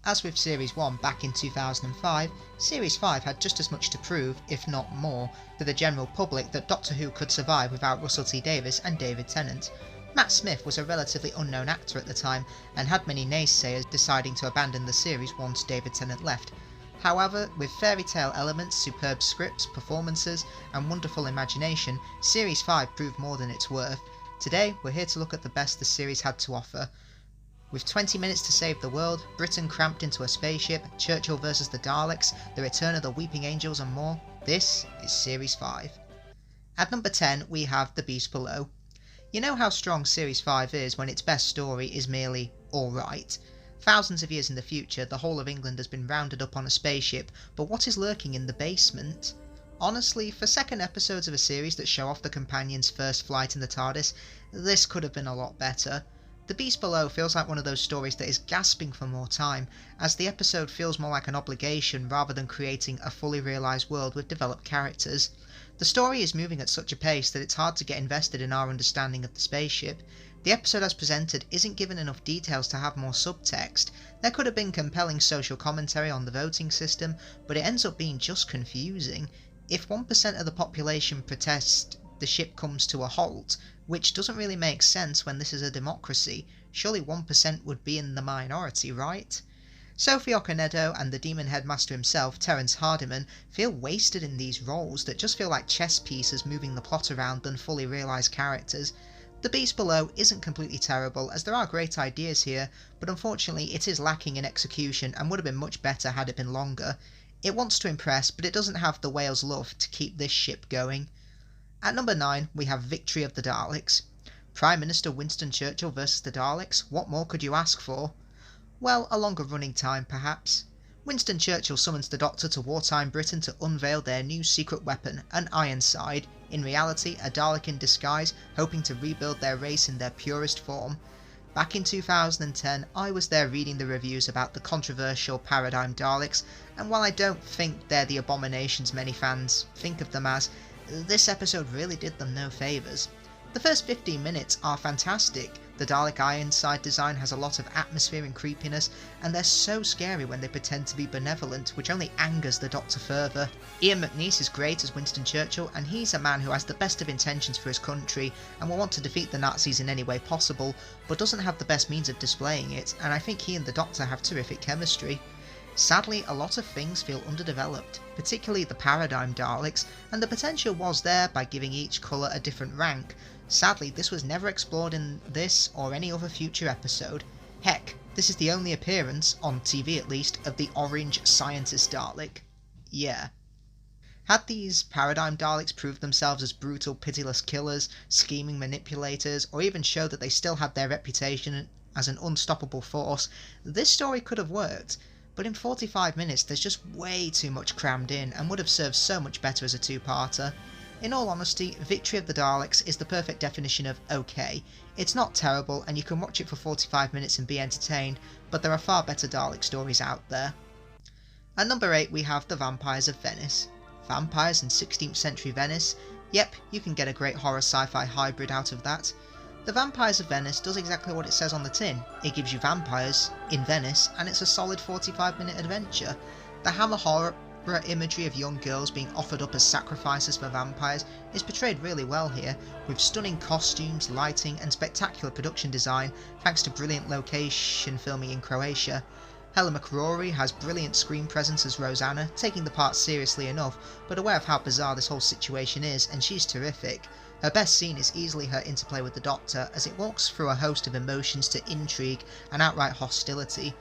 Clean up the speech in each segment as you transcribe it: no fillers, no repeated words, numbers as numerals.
As with Series 1 back in 2005, Series 5 had just as much to prove, if not more, to the general public that Doctor Who could survive without Russell T Davies and David Tennant. Matt Smith was a relatively unknown actor at the time, and had many naysayers deciding to abandon the series once David Tennant left. However, with fairy tale elements, superb scripts, performances, and wonderful imagination, Series 5 proved more than its worth. Today, we're here to look at the best the series had to offer. With 20 minutes to save the world, Britain cramped into a spaceship, Churchill vs the Daleks, the return of the Weeping Angels and more, this is Series 5. At number 10 we have The Beast Below. You know how strong Series 5 is when its best story is merely alright. Thousands of years in the future, the whole of England has been rounded up on a spaceship, but what is lurking in the basement? Honestly, for second episodes of a series that show off the companion's first flight in the TARDIS, this could have been a lot better. The Beast Below feels like one of those stories that is gasping for more time, as the episode feels more like an obligation rather than creating a fully realised world with developed characters. The story is moving at such a pace that it's hard to get invested in our understanding of the spaceship. The episode as presented isn't given enough details to have more subtext. There could have been compelling social commentary on the voting system, but it ends up being just confusing. If 1% of the population protest, the ship comes to a halt, which doesn't really make sense when this is a democracy. Surely 1% would be in the minority, right? Sophie Okonedo and the demon headmaster himself, Terence Hardiman, feel wasted in these roles that just feel like chess pieces moving the plot around than fully realised characters. The Beast Below isn't completely terrible, as there are great ideas here, but unfortunately it is lacking in execution and would have been much better had it been longer. It wants to impress, but it doesn't have the whale's love to keep this ship going. At number 9 we have Victory of the Daleks. Prime Minister Winston Churchill vs the Daleks, what more could you ask for? Well, a longer running time perhaps. Winston Churchill summons the Doctor to wartime Britain to unveil their new secret weapon, an Ironside, in reality a Dalek in disguise, hoping to rebuild their race in their purest form. Back in 2010 I was there reading the reviews about the controversial Paradigm Daleks, and while I don't think they're the abominations many fans think of them as, this episode really did them no favours. The first 15 minutes are fantastic. The Dalek Ironside design has a lot of atmosphere and creepiness, and they're so scary when they pretend to be benevolent, which only angers the Doctor further. Ian McNeice is great as Winston Churchill, and he's a man who has the best of intentions for his country and will want to defeat the Nazis in any way possible, but doesn't have the best means of displaying it, and I think he and the Doctor have terrific chemistry. Sadly, a lot of things feel underdeveloped, particularly the Paradigm Daleks, and the potential was there by giving each colour a different rank. Sadly, this was never explored in this or any other future episode. Heck, this is the only appearance, on TV at least, of the orange scientist Dalek. Yeah. Had these Paradigm Daleks proved themselves as brutal, pitiless killers, scheming manipulators, or even show that they still had their reputation as an unstoppable force, this story could have worked. But in 45 minutes there's just way too much crammed in and would have served so much better as a two-parter. In all honesty, Victory of the Daleks is the perfect definition of okay. It's not terrible and you can watch it for 45 minutes and be entertained, but there are far better Dalek stories out there. At number 8 we have The Vampires of Venice. Vampires in 16th century Venice? Yep, you can get a great horror sci-fi hybrid out of that. The Vampires of Venice does exactly what it says on the tin. It gives you vampires in Venice, and it's a solid 45-minute adventure. The Hammer horror imagery of young girls being offered up as sacrifices for vampires is portrayed really well here, with stunning costumes, lighting and spectacular production design thanks to brilliant location filming in Croatia. Helen McCrory has brilliant screen presence as Rosanna, taking the part seriously enough, but aware of how bizarre this whole situation is, and she's terrific. Her best scene is easily her interplay with the Doctor, as it walks through a host of emotions to intrigue and outright hostility.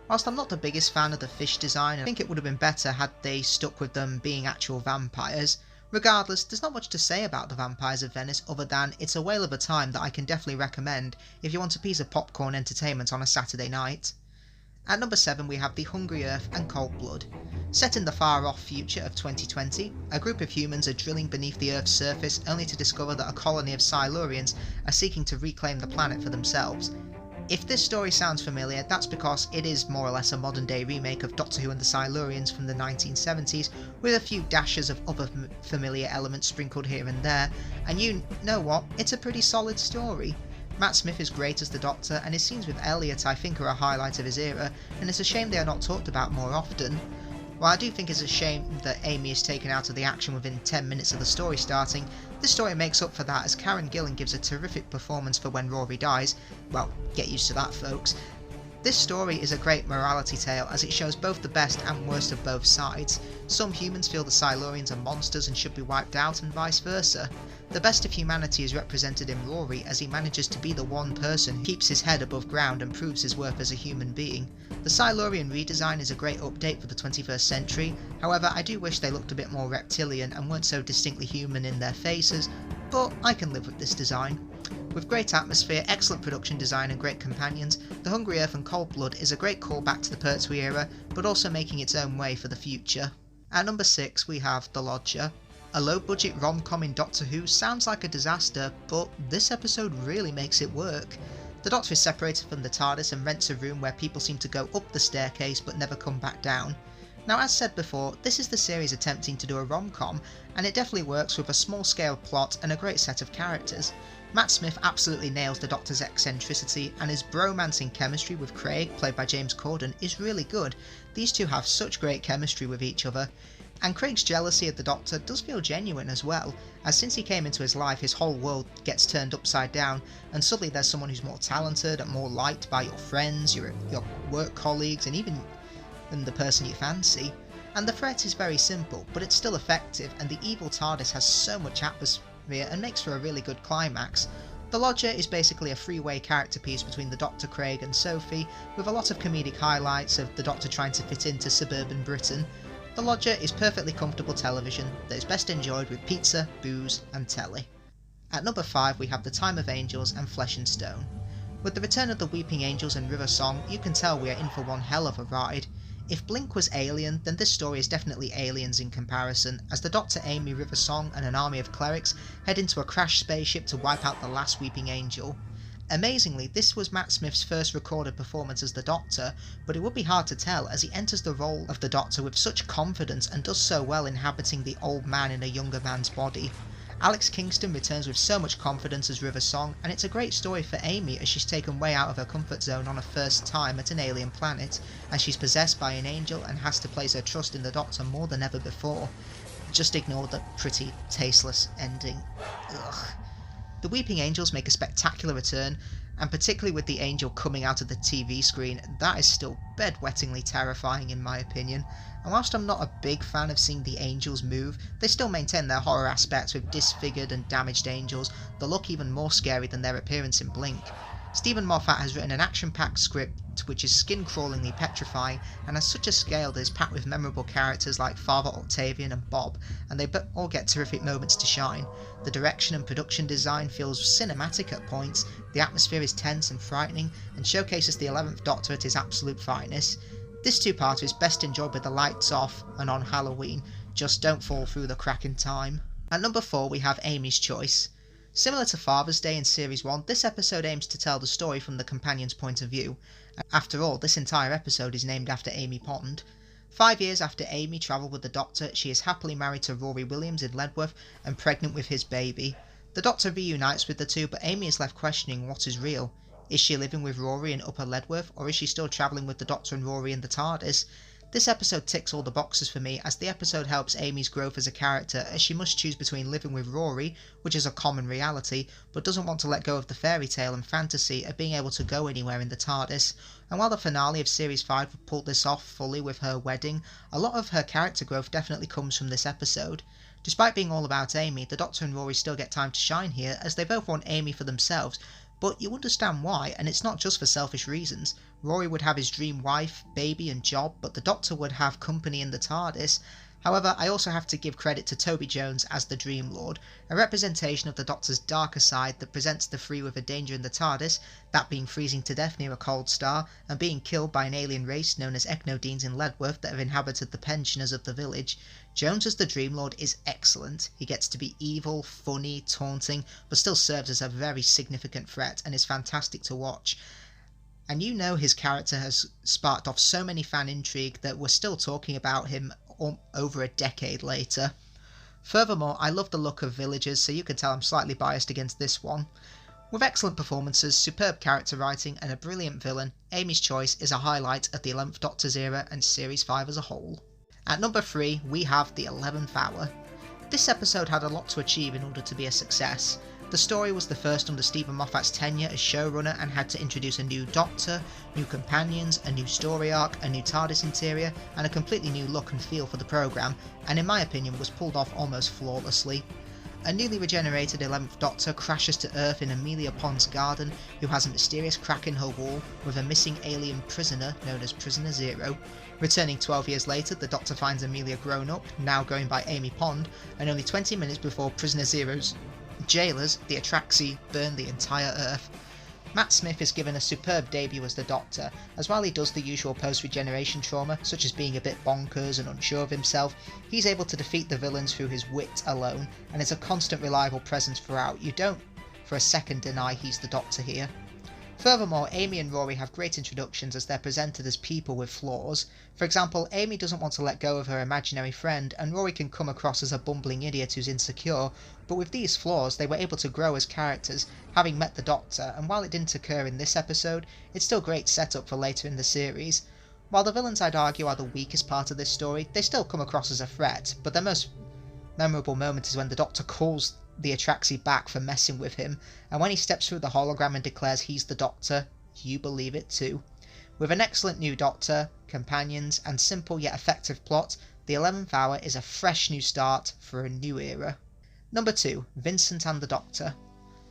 Whilst I'm not the biggest fan of the fish design, I think it would have been better had they stuck with them being actual vampires. Regardless, there's not much to say about The Vampires of Venice other than it's a whale of a time that I can definitely recommend if you want a piece of popcorn entertainment on a Saturday night. At number 7 we have The Hungry Earth and Cold Blood. Set in the far-off future of 2020, a group of humans are drilling beneath the Earth's surface only to discover that a colony of Silurians are seeking to reclaim the planet for themselves. If this story sounds familiar, that's because it is more or less a modern day remake of Doctor Who and the Silurians from the 1970s, with a few dashes of other familiar elements sprinkled here and there, and you know what, it's a pretty solid story. Matt Smith is great as the Doctor, and his scenes with Elliot I think are a highlight of his era, and it's a shame they are not talked about more often. While I do think it's a shame that Amy is taken out of the action within 10 minutes of the story starting, this story makes up for that as Karen Gillan gives a terrific performance for when Rory dies. Well, get used to that, folks. This story is a great morality tale as it shows both the best and worst of both sides. Some humans feel the Silurians are monsters and should be wiped out, and vice versa. The best of humanity is represented in Rory as he manages to be the one person who keeps his head above ground and proves his worth as a human being. The Silurian redesign is a great update for the 21st century, however I do wish they looked a bit more reptilian and weren't so distinctly human in their faces, but I can live with this design. With great atmosphere, excellent production design and great companions, The Hungry Earth and Cold Blood is a great callback to the Pertwee era, but also making its own way for the future. At number 6 we have The Lodger. A low-budget rom-com in Doctor Who sounds like a disaster, but this episode really makes it work. The Doctor is separated from the TARDIS and rents a room where people seem to go up the staircase but never come back down. Now, as said before, this is the series attempting to do a rom-com, and it definitely works with a small-scale plot and a great set of characters. Matt Smith absolutely nails the Doctor's eccentricity, and his bromancing chemistry with Craig, played by James Corden, is really good. These two have such great chemistry with each other. And Craig's jealousy of the Doctor does feel genuine as well, as since he came into his life his whole world gets turned upside down, and suddenly there's someone who's more talented and more liked by your friends, your work colleagues, and even the person you fancy. And the threat is very simple, but it's still effective, and the evil TARDIS has so much atmosphere and makes for a really good climax. The Lodger is basically a three-way character piece between the Doctor, Craig and Sophie, with a lot of comedic highlights of the Doctor trying to fit into suburban Britain. The Lodger is perfectly comfortable television that is best enjoyed with pizza, booze and telly. At number 5 we have The Time of Angels and Flesh and Stone. With the return of the Weeping Angels and River Song, you can tell we are in for one hell of a ride. If Blink was Alien, then this story is definitely Aliens in comparison, as the Doctor, Amy, River Song and an army of clerics head into a crashed spaceship to wipe out the last Weeping Angel. Amazingly, this was Matt Smith's first recorded performance as the Doctor, but it would be hard to tell as he enters the role of the Doctor with such confidence and does so well inhabiting the old man in a younger man's body. Alex Kingston returns with so much confidence as River Song, and it's a great story for Amy as she's taken way out of her comfort zone on her first time at an alien planet, and she's possessed by an angel and has to place her trust in the Doctor more than ever before. Just ignore the pretty tasteless ending. Ugh. The Weeping Angels make a spectacular return, and particularly with the angel coming out of the TV screen, that is still bedwettingly terrifying in my opinion. And whilst I'm not a big fan of seeing the angels move, they still maintain their horror aspects with disfigured and damaged angels that look even more scary than their appearance in Blink. Stephen Moffat has written an action-packed script which is skin-crawlingly petrifying and has such a scale that is packed with memorable characters like Father Octavian and Bob, and they all get terrific moments to shine. The direction and production design feels cinematic at points, the atmosphere is tense and frightening, and showcases the 11th Doctor at his absolute finest. This two-parter is best enjoyed with the lights off and on Halloween, just don't fall through the crack in time. At number 4 we have Amy's Choice. Similar to Father's Day in Series 1, this episode aims to tell the story from the companion's point of view. After all, this entire episode is named after Amy Pond. 5 years after Amy travelled with the Doctor, she is happily married to Rory Williams in Ledworth and pregnant with his baby. The Doctor reunites with the two, but Amy is left questioning what is real. Is she living with Rory in Upper Ledworth, or is she still travelling with the Doctor and Rory in the TARDIS? This episode ticks all the boxes for me, as the episode helps Amy's growth as a character, as she must choose between living with Rory, which is a common reality, but doesn't want to let go of the fairy tale and fantasy of being able to go anywhere in the TARDIS. And while the finale of Series 5 pulled this off fully with her wedding, a lot of her character growth definitely comes from this episode. Despite being all about Amy, the Doctor and Rory still get time to shine here, as they both want Amy for themselves, but you understand why, and it's not just for selfish reasons. Rory would have his dream wife, baby and job, but the Doctor would have company in the TARDIS. However, I also have to give credit to Toby Jones as the Dream Lord, a representation of the Doctor's darker side that presents the three with a danger in the TARDIS, that being freezing to death near a cold star, and being killed by an alien race known as Ecnodeans in Ledworth that have inhabited the pensioners of the village. Jones as the Dream Lord is excellent. He gets to be evil, funny, taunting, but still serves as a very significant threat and is fantastic to watch. And you know his character has sparked off so many fan intrigue that we're still talking about him over a decade later. Furthermore, I love the look of villagers, so you can tell I'm slightly biased against this one. With excellent performances, superb character writing and a brilliant villain, Amy's Choice is a highlight of the 11th Doctor's era and Series 5 as a whole. At number 3 we have The 11th Hour. This episode had a lot to achieve in order to be a success. The story was the first under Stephen Moffat's tenure as showrunner and had to introduce a new Doctor, new companions, a new story arc, a new TARDIS interior, and a completely new look and feel for the programme, and in my opinion was pulled off almost flawlessly. A newly regenerated 11th Doctor crashes to Earth in Amelia Pond's garden, who has a mysterious crack in her wall with a missing alien prisoner known as Prisoner Zero. Returning 12 years later, the Doctor finds Amelia grown up, now going by Amy Pond, and only 20 minutes before Prisoner Zero's jailers, the Atraxi, burn the entire Earth. Matt Smith is given a superb debut as the Doctor, as while he does the usual post-regeneration trauma, such as being a bit bonkers and unsure of himself, he's able to defeat the villains through his wit alone, and is a constant reliable presence throughout. You don't for a second deny he's the Doctor here. Furthermore, Amy and Rory have great introductions as they're presented as people with flaws. For example, Amy doesn't want to let go of her imaginary friend, and Rory can come across as a bumbling idiot who's insecure, but with these flaws they were able to grow as characters, having met the Doctor, and while it didn't occur in this episode, it's still great setup for later in the series. While the villains I'd argue are the weakest part of this story, they still come across as a threat, but their most memorable moment is when the Doctor calls the Atraxi back for messing with him, and when he steps through the hologram and declares he's the Doctor, you believe it too. With an excellent new Doctor, companions, and simple yet effective plot, The 11th Hour is a fresh new start for a new era. Number 2, Vincent and the Doctor.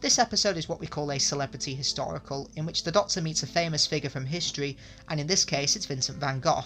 This episode is what we call a celebrity historical, in which the Doctor meets a famous figure from history, and in this case it's Vincent van Gogh.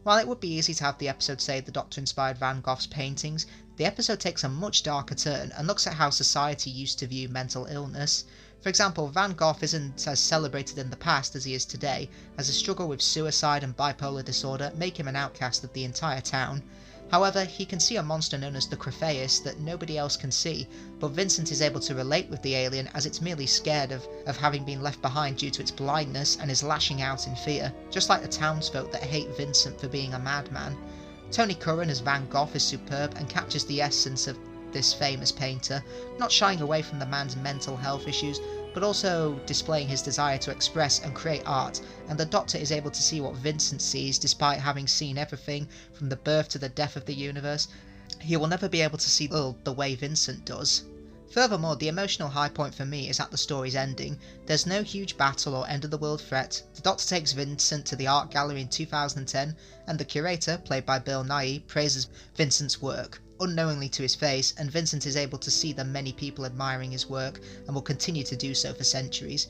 While it would be easy to have the episode say the Doctor inspired Van Gogh's paintings, the episode takes a much darker turn and looks at how society used to view mental illness. For example, Van Gogh isn't as celebrated in the past as he is today, as a struggle with suicide and bipolar disorder make him an outcast of the entire town. However, he can see a monster known as the Crephaeus that nobody else can see, but Vincent is able to relate with the alien as it's merely scared of having been left behind due to its blindness and is lashing out in fear, just like the townsfolk that hate Vincent for being a madman. Tony Curran as Van Gogh is superb and captures the essence of this famous painter, not shying away from the man's mental health issues, but also displaying his desire to express and create art, and the Doctor is able to see what Vincent sees despite having seen everything from the birth to the death of the universe. He will never be able to see the way Vincent does. Furthermore, the emotional high point for me is at the story's ending. There's no huge battle or end of the world threat. The Doctor takes Vincent to the art gallery in 2010, and the curator, played by Bill Nighy, praises Vincent's work, unknowingly to his face, and Vincent is able to see the many people admiring his work and will continue to do so for centuries.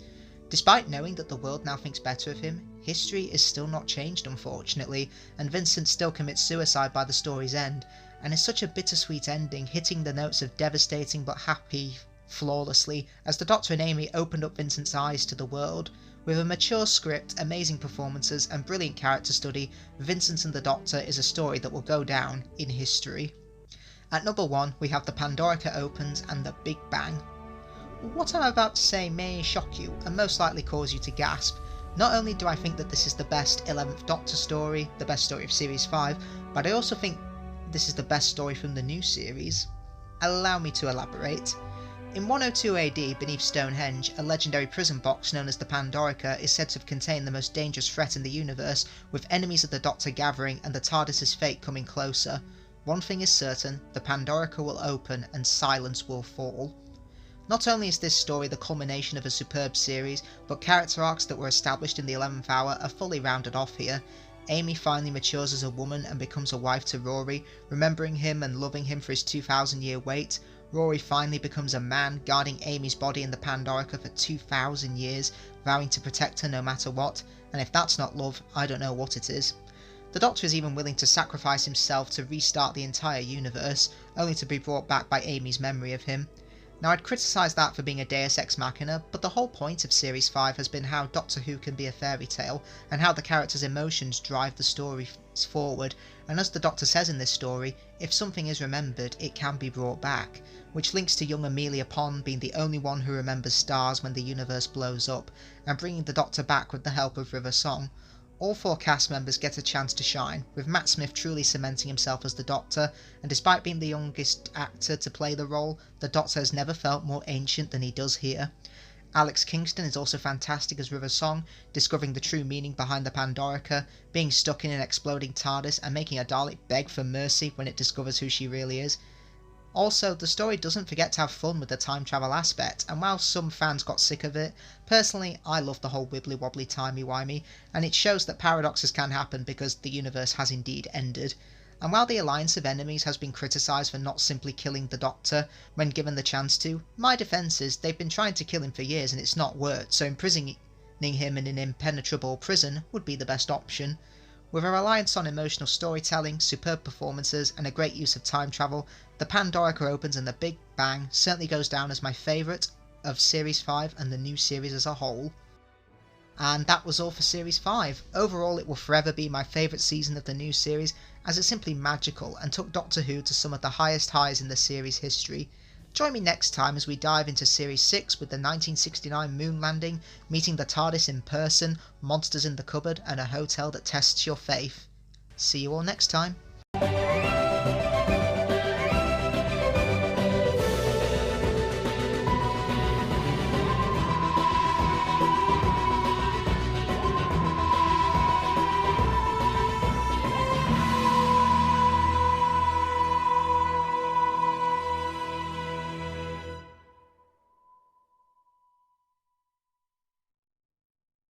Despite knowing that the world now thinks better of him, history is still not changed unfortunately, and Vincent still commits suicide by the story's end, and it's such a bittersweet ending, hitting the notes of devastating but happy flawlessly, as the Doctor and Amy opened up Vincent's eyes to the world. With a mature script, amazing performances and brilliant character study, Vincent and the Doctor is a story that will go down in history. At number 1 we have the Pandorica opens and the Big Bang. What I'm about to say may shock you and most likely cause you to gasp. Not only do I think that this is the best 11th Doctor story, the best story of Series 5, but I also think this is the best story from the new series. Allow me to elaborate. In 102 AD, beneath Stonehenge, a legendary prison box known as the Pandorica is said to have contained the most dangerous threat in the universe, with enemies of the Doctor gathering and the TARDIS's fate coming closer. One thing is certain, the Pandorica will open and silence will fall. Not only is this story the culmination of a superb series, but character arcs that were established in the 11th Hour are fully rounded off here. Amy finally matures as a woman and becomes a wife to Rory, remembering him and loving him for his 2,000-year wait. Rory finally becomes a man, guarding Amy's body in the Pandorica for 2,000 years, vowing to protect her no matter what, and if that's not love, I don't know what it is. The Doctor is even willing to sacrifice himself to restart the entire universe, only to be brought back by Amy's memory of him. Now I'd criticise that for being a Deus Ex Machina, but the whole point of Series 5 has been how Doctor Who can be a fairy tale, and how the characters' emotions drive the story forward, and as the Doctor says in this story, if something is remembered it can be brought back, which links to young Amelia Pond being the only one who remembers stars when the universe blows up, and bringing the Doctor back with the help of River Song. All 4 cast members get a chance to shine, with Matt Smith truly cementing himself as the Doctor, and despite being the youngest actor to play the role, the Doctor has never felt more ancient than he does here. Alex Kingston is also fantastic as River Song, discovering the true meaning behind the Pandorica, being stuck in an exploding TARDIS and making a Dalek beg for mercy when it discovers who she really is. Also, the story doesn't forget to have fun with the time travel aspect, and while some fans got sick of it, personally I love the whole wibbly wobbly timey wimey, and it shows that paradoxes can happen because the universe has indeed ended. And while the Alliance of Enemies has been criticised for not simply killing the Doctor when given the chance to, my defence is they've been trying to kill him for years and it's not worked, so imprisoning him in an impenetrable prison would be the best option. With a reliance on emotional storytelling, superb performances and a great use of time travel, the Pandorica opens and the Big Bang certainly goes down as my favourite of Series 5 and the new series as a whole. And that was all for Series 5. Overall, it will forever be my favourite season of the new series, as it's simply magical and took Doctor Who to some of the highest highs in the series history. Join me next time as we dive into Series 6 with the 1969 moon landing, meeting the TARDIS in person, monsters in the cupboard and a hotel that tests your faith. See you all next time.